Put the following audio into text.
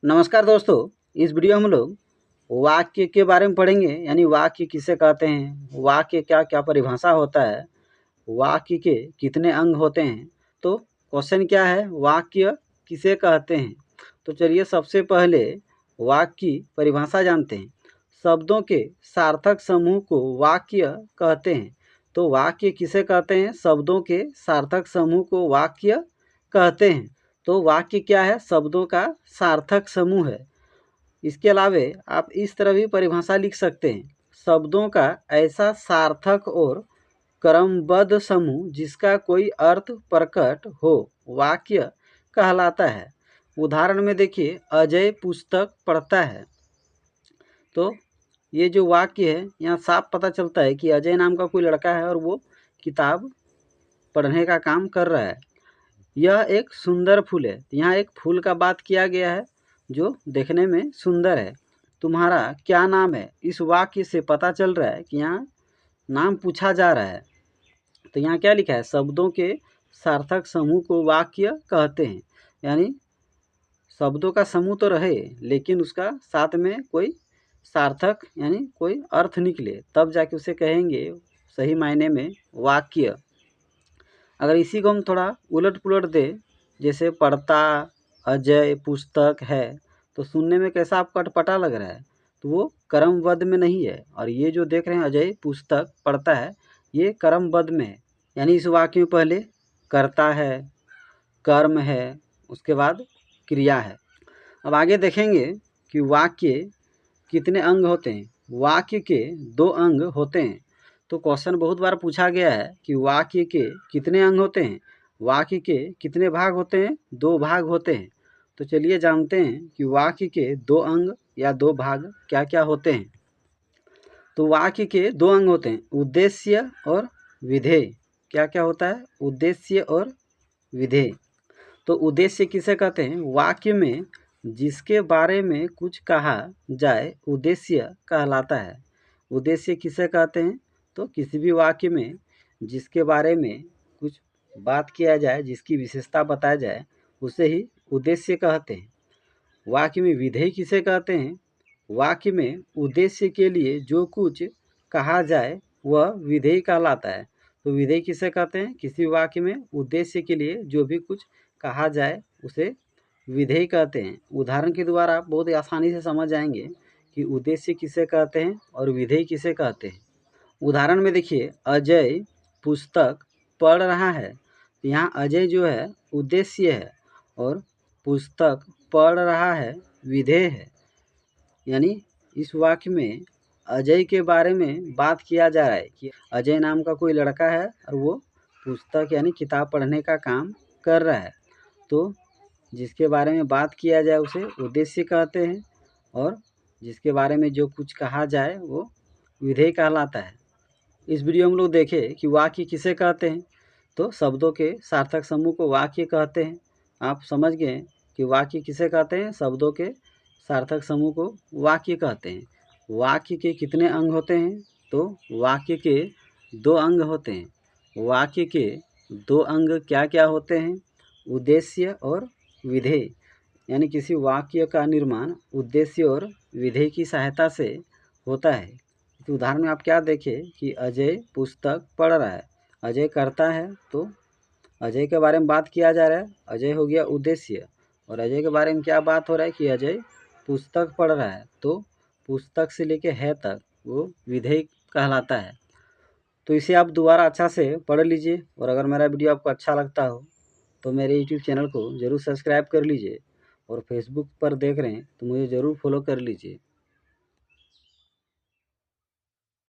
नमस्कार दोस्तों। इस वीडियो में हम लोग वाक्य के बारे में पढ़ेंगे, यानी वाक्य किसे कहते हैं, वाक्य क्या क्या परिभाषा होता है, वाक्य के कितने अंग होते हैं। तो क्वेश्चन क्या है, वाक्य किसे कहते हैं। तो चलिए सबसे पहले वाक्य की परिभाषा जानते हैं। शब्दों के सार्थक समूह को वाक्य कहते हैं। तो वाक्य किसे कहते हैं, शब्दों के सार्थक समूह को वाक्य कहते हैं। तो वाक्य क्या है, शब्दों का सार्थक समूह है। इसके अलावे आप इस तरह भी परिभाषा लिख सकते हैं, शब्दों का ऐसा सार्थक और क्रमबद्ध समूह जिसका कोई अर्थ प्रकट हो, वाक्य कहलाता है। उदाहरण में देखिए, अजय पुस्तक पढ़ता है। तो ये जो वाक्य है, यहाँ साफ पता चलता है कि अजय नाम का कोई लड़का है और वो किताब पढ़ने का काम कर रहा है। यह एक सुंदर फूल है। यहाँ एक फूल का बात किया गया है जो देखने में सुंदर है। तुम्हारा क्या नाम है, इस वाक्य से पता चल रहा है कि यहाँ नाम पूछा जा रहा है। तो यहाँ क्या लिखा है, शब्दों के सार्थक समूह को वाक्य कहते हैं। यानी शब्दों का समूह तो रहे लेकिन उसका साथ में कोई सार्थक यानी कोई अर्थ निकले, तब जाके उसे कहेंगे सही मायने में वाक्य। अगर इसी को हम थोड़ा उलट पुलट दें, जैसे पढ़ता, अजय पुस्तक है, तो सुनने में कैसा आपको अटपटा लग रहा है। तो वो क्रमबद्ध में नहीं है। और ये जो देख रहे हैं अजय पुस्तक पढ़ता है, ये क्रमबद्ध में है। यानी इस वाक्य में पहले कर्ता है, कर्म है, उसके बाद क्रिया है। अब आगे देखेंगे कि वाक्य कितने अंग होते हैं। वाक्य के 2 अंग होते हैं। तो क्वेश्चन बहुत बार पूछा गया है कि वाक्य के कितने अंग होते हैं, वाक्य के कितने भाग होते हैं। 2 भाग होते हैं। तो चलिए जानते हैं कि वाक्य के 2 अंग या 2 भाग क्या क्या होते हैं। तो वाक्य के 2 अंग होते हैं, उद्देश्य और विधेय। क्या क्या होता है, उद्देश्य और विधेय। तो उद्देश्य किसे कहते हैं, वाक्य में जिसके बारे में कुछ कहा जाए उद्देश्य कहलाता है। उद्देश्य किसे कहते हैं, तो किसी भी वाक्य में जिसके बारे में कुछ बात किया जाए, जिसकी विशेषता बताया जाए, उसे ही उद्देश्य कहते हैं। वाक्य में विधेय किसे कहते हैं, वाक्य में उद्देश्य के लिए जो कुछ कहा जाए वह विधेय कहलाता है। तो विधेय किसे कहते हैं, किसी वाक्य में उद्देश्य के लिए जो भी कुछ कहा जाए उसे विधेय कहते हैं। उदाहरण के द्वारा आप बहुत आसानी से समझ जाएंगे कि उद्देश्य किसे कहते हैं और विधेय किसे कहते हैं। उदाहरण में देखिए, अजय पुस्तक पढ़ रहा है। यहाँ अजय जो है उद्देश्य है और पुस्तक पढ़ रहा है विधेय है। यानी इस वाक्य में अजय के बारे में बात किया जा रहा है कि अजय नाम का कोई लड़का है और वो पुस्तक यानी किताब पढ़ने का काम कर रहा है। तो जिसके बारे में बात किया जाए उसे उद्देश्य कहते हैं और जिसके बारे में जो कुछ कहा जाए वो विधेय कहलाता है। इस वीडियो में हम लोग देखें कि वाक्य किसे कहते हैं। तो शब्दों के सार्थक समूह को वाक्य कहते हैं। आप समझ गए कि वाक्य किसे कहते हैं, शब्दों के सार्थक समूह को वाक्य कहते हैं। वाक्य के कितने अंग होते हैं, तो वाक्य के 2 अंग होते हैं। वाक्य के 2 अंग क्या क्या होते हैं, उद्देश्य और विधेय। यानी किसी वाक्य का निर्माण उद्देश्य और विधेय की सहायता से होता है। तो उदाहरण में आप क्या देखें कि अजय पुस्तक पढ़ रहा है, अजय करता है, तो अजय के बारे में बात किया जा रहा है, अजय हो गया उद्देश्य। और अजय के बारे में क्या बात हो रहा है कि अजय पुस्तक पढ़ रहा है, तो पुस्तक से लेके है तक वो विधेय कहलाता है। तो इसे आप दोबारा अच्छा से पढ़ लीजिए। और अगर मेरा वीडियो आपको अच्छा लगता हो तो मेरे यूट्यूब चैनल को ज़रूर सब्सक्राइब कर लीजिए। और फेसबुक पर देख रहे हैं तो मुझे ज़रूर फॉलो कर लीजिए।